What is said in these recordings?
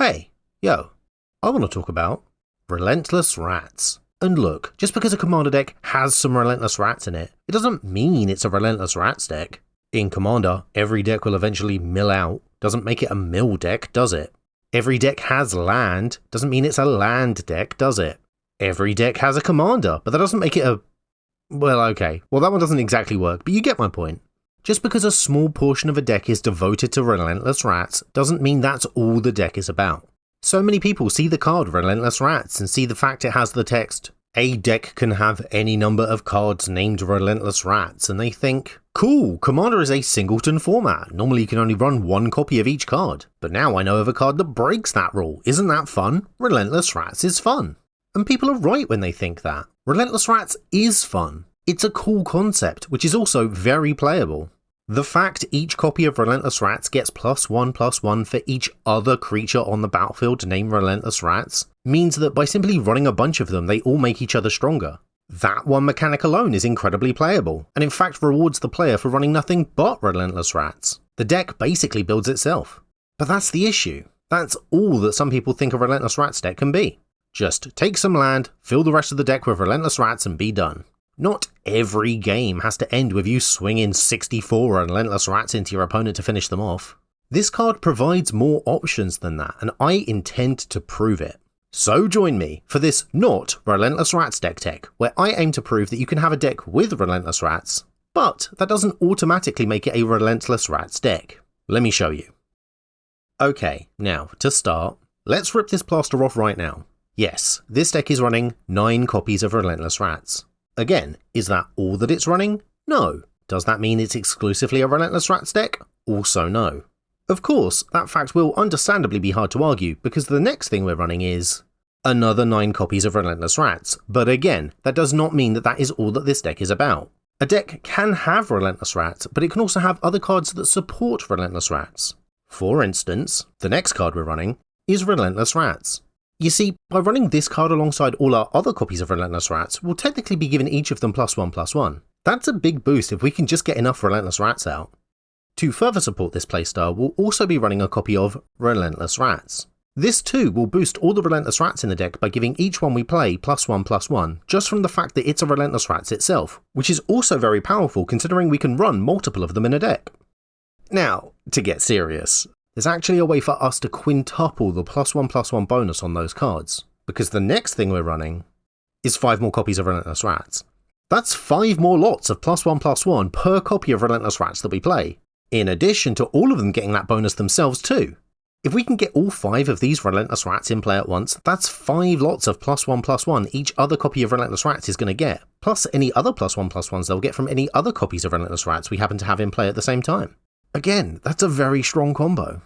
Hey, yo, I want to talk about Relentless Rats. And look, just because a Commander deck has some Relentless Rats in it, it doesn't mean it's a Relentless Rats deck. In Commander, every deck will eventually mill out. Doesn't make it a mill deck, does it? Every deck has land, doesn't mean it's a land deck, does it? Every deck has a Commander, but that doesn't make it a... Well, okay. Well, that one doesn't exactly work, but you get my point. Just because a small portion of a deck is devoted to Relentless Rats doesn't mean that's all the deck is about. So many people see the card Relentless Rats and see the fact it has the text, "A deck can have any number of cards named Relentless Rats," and they think, cool, Commander is a singleton format, normally you can only run one copy of each card, but now I know of a card that breaks that rule, isn't that fun? Relentless Rats is fun. And people are right when they think that. Relentless Rats is fun. It's a cool concept, which is also very playable. The fact each copy of Relentless Rats gets +1/+1 for each other creature on the battlefield named Relentless Rats means that by simply running a bunch of them, they all make each other stronger. That one mechanic alone is incredibly playable, and in fact rewards the player for running nothing but Relentless Rats. The deck basically builds itself. But that's the issue. That's all that some people think a Relentless Rats deck can be. Just take some land, fill the rest of the deck with Relentless Rats and be done. Not every game has to end with you swinging 64 Relentless Rats into your opponent to finish them off. This card provides more options than that, and I intend to prove it. So join me for this not Relentless Rats deck tech, where I aim to prove that you can have a deck with Relentless Rats, but that doesn't automatically make it a Relentless Rats deck. Let me show you. Okay, now, to start, let's rip this plaster off right now. Yes, this deck is running 9 copies of Relentless Rats. Again, is that all that it's running? No. Does that mean it's exclusively a Relentless Rats deck? Also no. Of course, that fact will understandably be hard to argue, because the next thing we're running is another 9 copies of Relentless Rats, but again, that does not mean that that is all that this deck is about. A deck can have Relentless Rats, but it can also have other cards that support Relentless Rats. For instance, the next card we're running is Relentless Rats. You see, by running this card alongside all our other copies of Relentless Rats, we'll technically be giving each of them +1/+1. That's a big boost if we can just get enough Relentless Rats out. To further support this playstyle, we'll also be running a copy of Relentless Rats. This too will boost all the Relentless Rats in the deck by giving each one we play +1/+1, just from the fact that it's a Relentless Rats itself, which is also very powerful considering we can run multiple of them in a deck. Now, to get serious, there's actually a way for us to quintuple the +1/+1 bonus on those cards, because the next thing we're running is 5 more copies of Relentless Rats. That's 5 more lots of +1/+1 per copy of Relentless Rats that we play, in addition to all of them getting that bonus themselves too. If we can get all 5 of these Relentless Rats in play at once, that's 5 lots of +1/+1 each other copy of Relentless Rats is going to get, plus any other +1/+1s they'll get from any other copies of Relentless Rats we happen to have in play at the same time. Again, that's a very strong combo.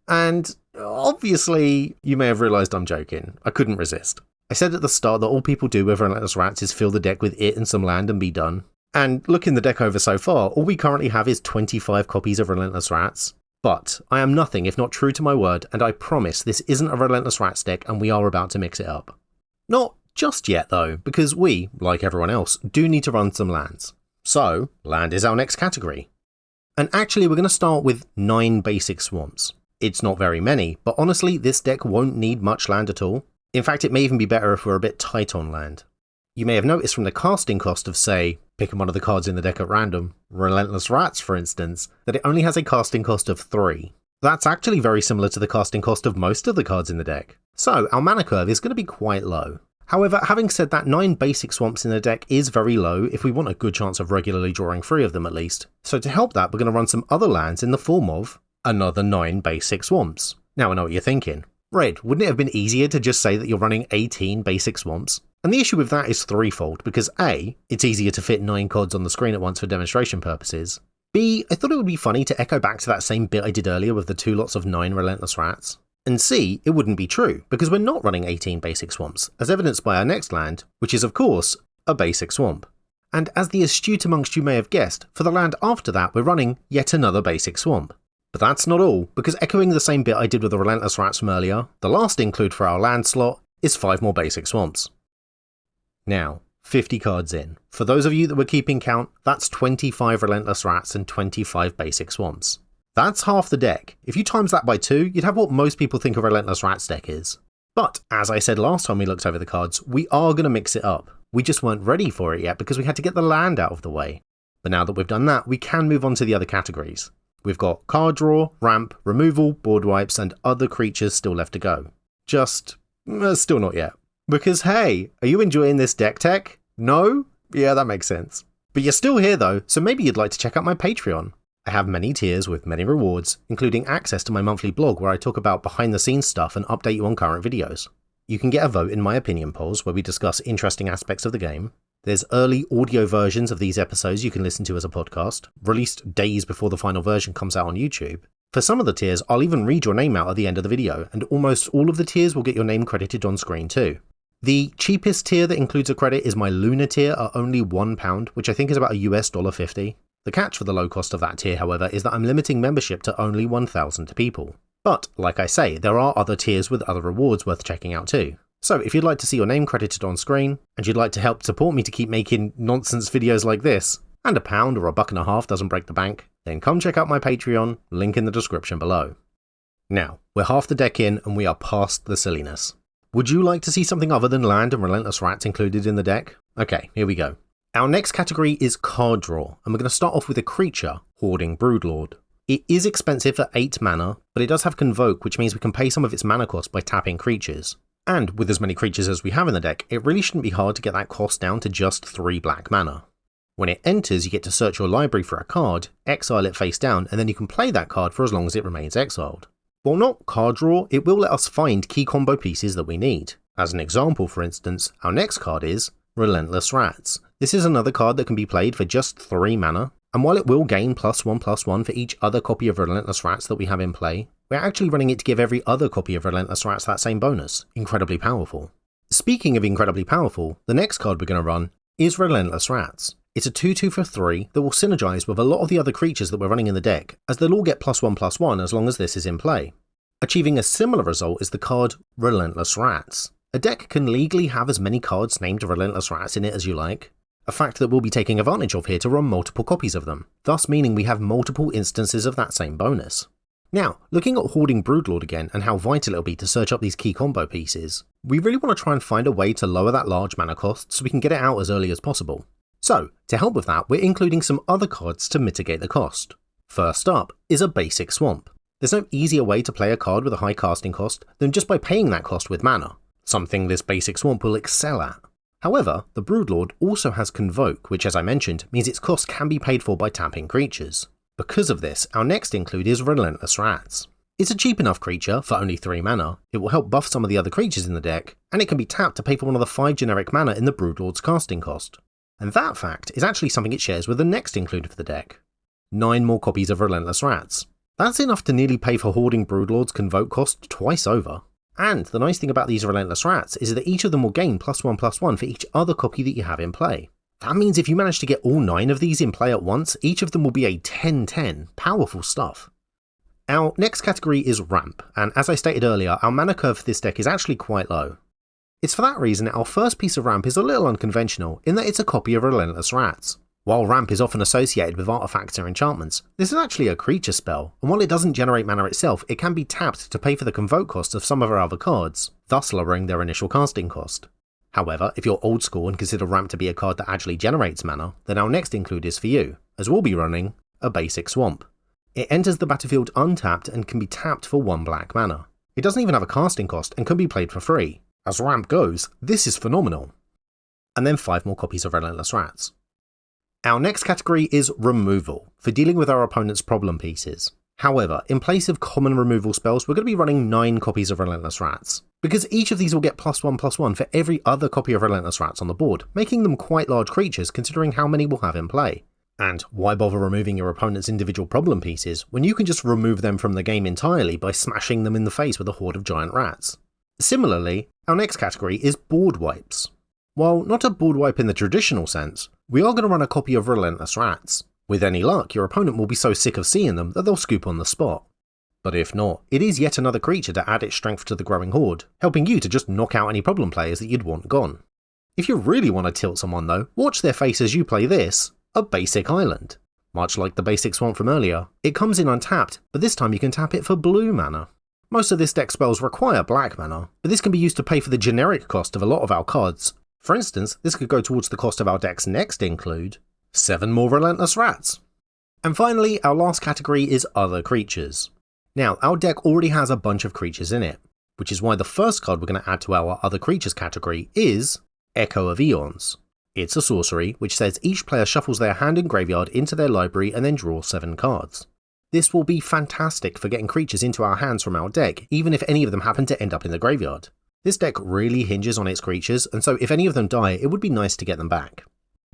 And obviously, you may have realised I'm joking. I couldn't resist. I said at the start that all people do with Relentless Rats is fill the deck with it and some land and be done. And looking the deck over so far, all we currently have is 25 copies of Relentless Rats. But I am nothing if not true to my word, and I promise this isn't a Relentless Rats deck and we are about to mix it up. Not just yet though, because we, like everyone else, do need to run some lands. So, land is our next category. And actually we're going to start with 9 basic swamps. It's not very many, but honestly this deck won't need much land at all. In fact, it may even be better if we're a bit tight on land. You may have noticed from the casting cost of, say, picking one of the cards in the deck at random, Relentless Rats for instance, that it only has a casting cost of 3. That's actually very similar to the casting cost of most of the cards in the deck. So our mana curve is going to be quite low. However, having said that, 9 basic swamps in the deck is very low if we want a good chance of regularly drawing 3 of them at least. So to help that, we're going to run some other lands in the form of another 9 basic swamps. Now I know what you're thinking. Red, wouldn't it have been easier to just say that you're running 18 basic swamps? And the issue with that is threefold, because A, it's easier to fit 9 cards on the screen at once for demonstration purposes. B, I thought it would be funny to echo back to that same bit I did earlier with the 2 lots of 9 Relentless Rats. And C, it wouldn't be true, because we're not running 18 basic swamps, as evidenced by our next land, which is of course, a basic swamp. And as the astute amongst you may have guessed, for the land after that we're running yet another basic swamp. But that's not all, because echoing the same bit I did with the Relentless Rats from earlier, the last include for our land slot is 5 more basic swamps. Now, 50 cards in. For those of you that were keeping count, that's 25 Relentless Rats and 25 basic swamps. That's half the deck. If you times that by 2, you'd have what most people think a Relentless Rats deck is. But, as I said last time we looked over the cards, we are going to mix it up. We just weren't ready for it yet because we had to get the land out of the way. But now that we've done that, we can move on to the other categories. We've got card draw, ramp, removal, board wipes, and other creatures still left to go. Still not yet. Because hey, are you enjoying this deck tech? No? Yeah, that makes sense. But you're still here though, so maybe you'd like to check out my Patreon. I have many tiers with many rewards, including access to my monthly blog where I talk about behind the scenes stuff and update you on current videos. You can get a vote in my opinion polls where we discuss interesting aspects of the game. There's early audio versions of these episodes you can listen to as a podcast, released days before the final version comes out on YouTube. For some of the tiers, I'll even read your name out at the end of the video, and almost all of the tiers will get your name credited on screen too. The cheapest tier that includes a credit is my Lunar tier at only £1, which I think is about a US $1.50. The catch for the low cost of that tier, however, is that I'm limiting membership to only 1,000 people. But, like I say, there are other tiers with other rewards worth checking out too. So if you'd like to see your name credited on screen, and you'd like to help support me to keep making nonsense videos like this, and £1 or $1.50 doesn't break the bank, then come check out my Patreon, link in the description below. Now, we're half the deck in and we are past the silliness. Would you like to see something other than land and Relentless Rats included in the deck? Okay, here we go. Our next category is card draw, and we're going to start off with a creature, Hoarding Broodlord. It is expensive for 8 mana, but it does have Convoke, which means we can pay some of its mana cost by tapping creatures. And with as many creatures as we have in the deck, it really shouldn't be hard to get that cost down to just 3 black mana. When it enters, you get to search your library for a card, exile it face down, and then you can play that card for as long as it remains exiled. While not card draw, it will let us find key combo pieces that we need. As an example, for instance, our next card is Relentless Rats. This is another card that can be played for just 3 mana, and while it will gain +1/+1 for each other copy of Relentless Rats that we have in play, we're actually running it to give every other copy of Relentless Rats that same bonus. Incredibly powerful. Speaking of incredibly powerful, the next card we're going to run is Relentless Rats. It's a 2/2 for 3 that will synergize with a lot of the other creatures that we're running in the deck, as they'll all get +1/+1 as long as this is in play. Achieving a similar result is the card Relentless Rats. A deck can legally have as many cards named Relentless Rats in it as you like, a fact that we'll be taking advantage of here to run multiple copies of them, thus meaning we have multiple instances of that same bonus. Now, looking at Hoarding Broodlord again and how vital it'll be to search up these key combo pieces, we really want to try and find a way to lower that large mana cost so we can get it out as early as possible. So, to help with that, we're including some other cards to mitigate the cost. First up is a basic swamp. There's no easier way to play a card with a high casting cost than just by paying that cost with mana, something this basic swamp will excel at. However, the Broodlord also has Convoke, which as I mentioned, means its cost can be paid for by tapping creatures. Because of this, our next include is Relentless Rats. It's a cheap enough creature for only 3 mana, it will help buff some of the other creatures in the deck, and it can be tapped to pay for one of the 5 generic mana in the Broodlord's casting cost. And that fact is actually something it shares with the next include for the deck. 9 more copies of Relentless Rats. That's enough to nearly pay for Hoarding Broodlord's Convoke cost twice over. And the nice thing about these Relentless Rats is that each of them will gain +1/+1 for each other copy that you have in play. That means if you manage to get all 9 of these in play at once, each of them will be a 10/10, powerful stuff. Our next category is Ramp, and as I stated earlier, our mana curve for this deck is actually quite low. It's for that reason our first piece of Ramp is a little unconventional in that it's a copy of Relentless Rats. While Ramp is often associated with artifacts or enchantments, this is actually a creature spell, and while it doesn't generate mana itself, it can be tapped to pay for the Convoke cost of some of our other cards, thus lowering their initial casting cost. However, if you're old school and consider Ramp to be a card that actually generates mana, then our next include is for you, as we'll be running a basic swamp. It enters the battlefield untapped and can be tapped for 1 black mana. It doesn't even have a casting cost and can be played for free. As Ramp goes, this is phenomenal. And then 5 more copies of Relentless Rats. Our next category is Removal, for dealing with our opponent's problem pieces. However, in place of common removal spells, we're going to be running 9 copies of Relentless Rats, because each of these will get +1/+1 for every other copy of Relentless Rats on the board, making them quite large creatures considering how many we'll have in play. And why bother removing your opponent's individual problem pieces when you can just remove them from the game entirely by smashing them in the face with a horde of giant rats? Similarly, our next category is Board Wipes. While not a board wipe in the traditional sense, we are going to run a copy of Relentless Rats. With any luck, your opponent will be so sick of seeing them that they'll scoop on the spot. But if not, it is yet another creature to add its strength to the growing horde, helping you to just knock out any problem players that you'd want gone. If you really want to tilt someone though, watch their face as you play this, a basic island. Much like the basic swamp from earlier, it comes in untapped, but this time you can tap it for blue mana. Most of this deck spells require black mana, but this can be used to pay for the generic cost of a lot of our cards. For instance, this could go towards the cost of our deck's next include 7 more Relentless Rats. And finally, our last category is other creatures. Now, our deck already has a bunch of creatures in it, which is why the first card we're going to add to our other creatures category is Echo of Eons. It's a sorcery which says each player shuffles their hand and graveyard into their library and then draws 7 cards. This will be fantastic for getting creatures into our hands from our deck, even if any of them happen to end up in the graveyard. This deck really hinges on its creatures, and so if any of them die, it would be nice to get them back.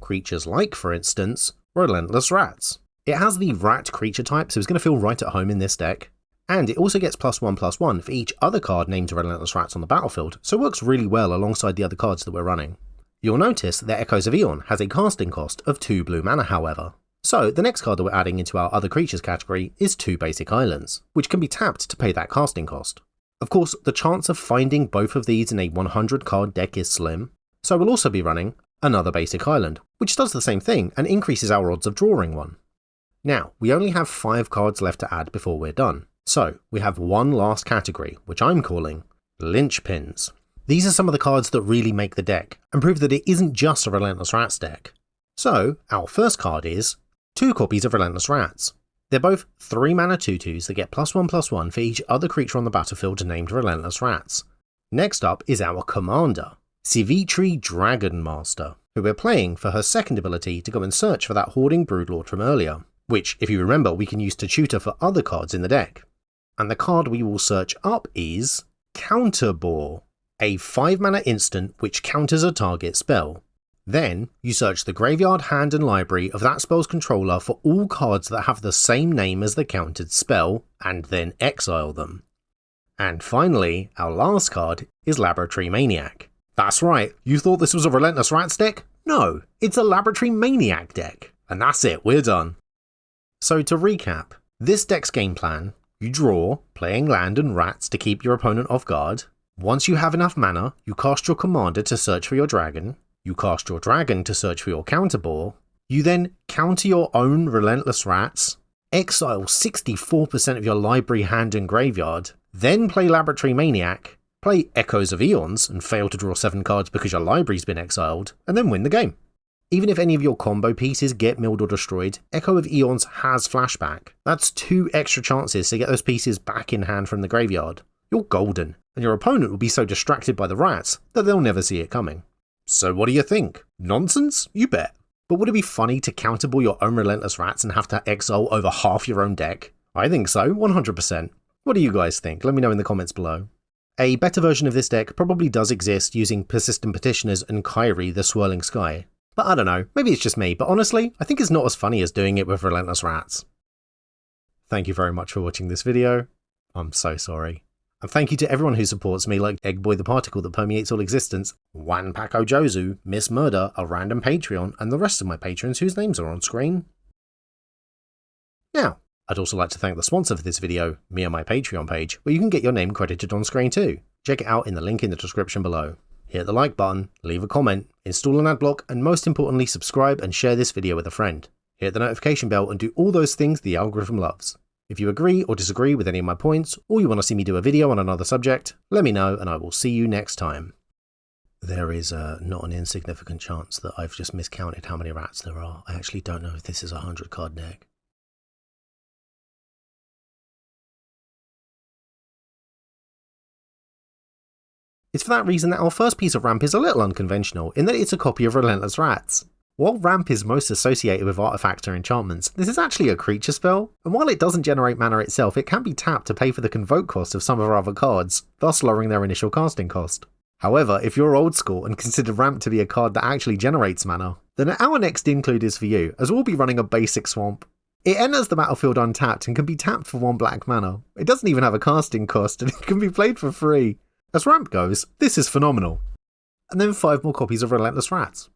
Creatures like, for instance, Relentless Rats. It has the rat creature type, so it's going to feel right at home in this deck. And it also gets +1/+1 for each other card named Relentless Rats on the battlefield, so it works really well alongside the other cards that we're running. You'll notice that Echoes of Eon has a casting cost of 2 blue mana, however. So the next card that we're adding into our other creatures category is 2 basic islands, which can be tapped to pay that casting cost. Of course, the chance of finding both of these in a 100 card deck is slim, so we'll also be running another basic island, which does the same thing and increases our odds of drawing one. Now, we only have 5 cards left to add before we're done, so we have one last category, which I'm calling Linchpins. These are some of the cards that really make the deck, and prove that it isn't just a Relentless Rats deck. So, our first card is 2 copies of Relentless Rats. They're both 3 mana 2/2s that get +1/+1 for each other creature on the battlefield named Relentless Rats. Next up is our commander, Sivitri Dragon Master, who we're playing for her second ability to go and search for that Hoarding Broodlord from earlier, which, if you remember, we can use to tutor for other cards in the deck. And the card we will search up is Counterbore, a 5 mana instant which counters a target spell. Then, you search the graveyard, hand and library of that spell's controller for all cards that have the same name as the countered spell, and then exile them. And finally, our last card is Laboratory Maniac. That's right, you thought this was a Relentless Rats deck? No, it's a Laboratory Maniac deck. And that's it, we're done. So to recap, this deck's game plan: you draw, playing land and rats to keep your opponent off guard. Once you have enough mana, you cast your commander to search for your dragon. You cast your dragon to search for your counterbore. You then counter your own Relentless Rats, exile 64% of your library, hand and graveyard, then play Laboratory Maniac, play Echoes of Eons and fail to draw 7 cards because your library's been exiled, and then win the game. Even if any of your combo pieces get milled or destroyed, Echo of Eons has flashback. That's 2 extra chances to get those pieces back in hand from the graveyard. You're golden, and your opponent will be so distracted by the rats that they'll never see it coming. So what do you think? Nonsense? You bet. But would it be funny to counterball your own Relentless Rats and have to exile over half your own deck? I think so, 100%. What do you guys think? Let me know in the comments below. A better version of this deck probably does exist using Persistent Petitioners and Kyrie the Swirling Sky. But I don't know, maybe it's just me, but honestly, I think it's not as funny as doing it with Relentless Rats. Thank you very much for watching this video. I'm so sorry. And thank you to everyone who supports me, like Eggboy the Particle that permeates all existence, Wanpako Jozu, Miss Murder, a random Patreon, and the rest of my patrons whose names are on screen. Now, I'd also like to thank the sponsor for this video, me on my Patreon page, where you can get your name credited on screen too. Check it out in the link in the description below. Hit the like button, leave a comment, install an adblock, and most importantly subscribe and share this video with a friend. Hit the notification bell and do all those things the algorithm loves. If you agree or disagree with any of my points, or you want to see me do a video on another subject, let me know and I will see you next time. There is not an insignificant chance that I've just miscounted how many rats there are. I actually don't know if this is a 100 card deck. It's for that reason that our first piece of ramp is a little unconventional, in that it's a copy of Relentless Rats. While ramp is most associated with artifacts or enchantments, this is actually a creature spell, and while it doesn't generate mana itself, it can be tapped to pay for the convoke cost of some of our other cards, thus lowering their initial casting cost. However, if you're old school and consider ramp to be a card that actually generates mana, then our next include is for you, as we'll be running a basic swamp. It enters the battlefield untapped and can be tapped for 1 black mana. It doesn't even have a casting cost and it can be played for free. As ramp goes, this is phenomenal. And then 5 more copies of Relentless Rats.